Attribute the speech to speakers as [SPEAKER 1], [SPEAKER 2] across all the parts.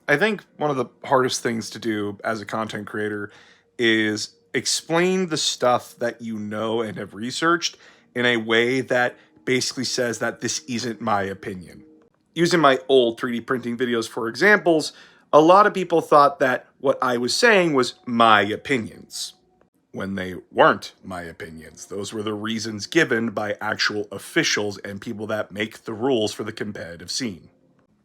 [SPEAKER 1] I think one of the hardest things to do as a content creator is explain the stuff that you know and have researched in a way that basically says that this isn't my opinion. Using my old 3D printing videos for examples, a lot of people thought that what I was saying was my opinions, when they weren't my opinions. Those were the reasons given by actual officials and people that make the rules for the competitive scene.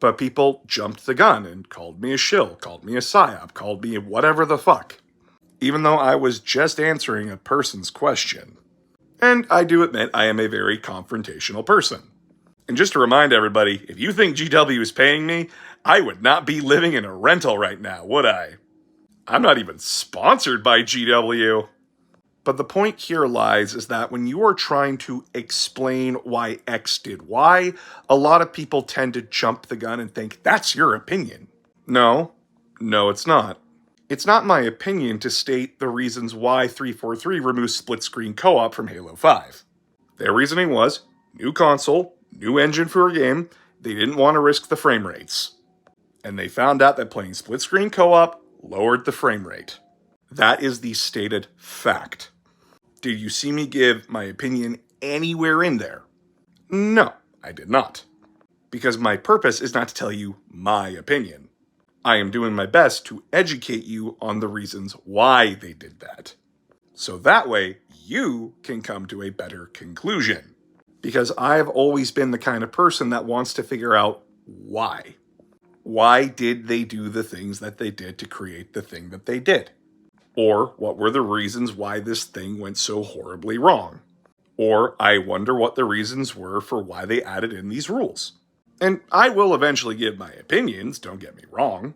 [SPEAKER 1] But people jumped the gun and called me a shill, called me a psyop, called me whatever the fuck, even though I was just answering a person's question. And I do admit I am a very confrontational person. And just to remind everybody, if you think GW is paying me, I would not be living in a rental right now, would I? I'm not even sponsored by GW. But the point here lies is that when you are trying to explain why X did Y, a lot of people tend to jump the gun and think, that's your opinion. No, it's not. It's not my opinion to state the reasons why 343 removes split-screen co-op from Halo 5. Their reasoning was, new console, new engine for a game, they didn't want to risk the frame rates. And they found out that playing split-screen co-op lowered the frame rate. That is the stated fact. Did you see me give my opinion anywhere in there? No, I did not. Because my purpose is not to tell you my opinion. I am doing my best to educate you on the reasons why they did that. So that way, you can come to a better conclusion. Because I've always been the kind of person that wants to figure out why. Why did they do the things that they did to create the thing that they did? Or what were the reasons why this thing went so horribly wrong? Or I wonder what the reasons were for why they added in these rules. And I will eventually give my opinions, don't get me wrong.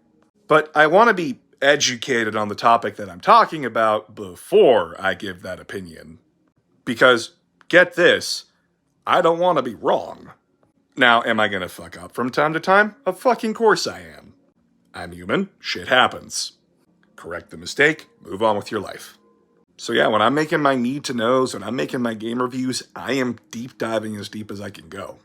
[SPEAKER 1] But I want to be educated on the topic that I'm talking about before I give that opinion. Because, get this, I don't want to be wrong. Now, am I going to fuck up from time to time? Of fucking course I am. I'm human, shit happens. Correct the mistake, move on with your life. So yeah, when I'm making my need-to-knows, when I'm making my game reviews, I am deep diving as deep as I can go.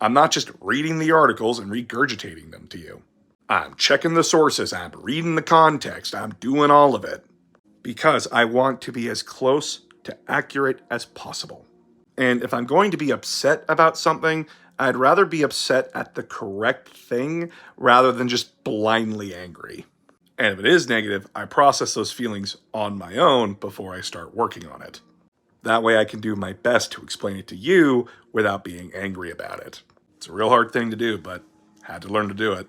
[SPEAKER 1] I'm not just reading the articles and regurgitating them to you. I'm checking the sources, I'm reading the context, I'm doing all of it. Because I want to be as close to accurate as possible. And if I'm going to be upset about something, I'd rather be upset at the correct thing rather than just blindly angry. And if it is negative, I process those feelings on my own before I start working on it. That way I can do my best to explain it to you without being angry about it. It's a real hard thing to do, but had to learn to do it.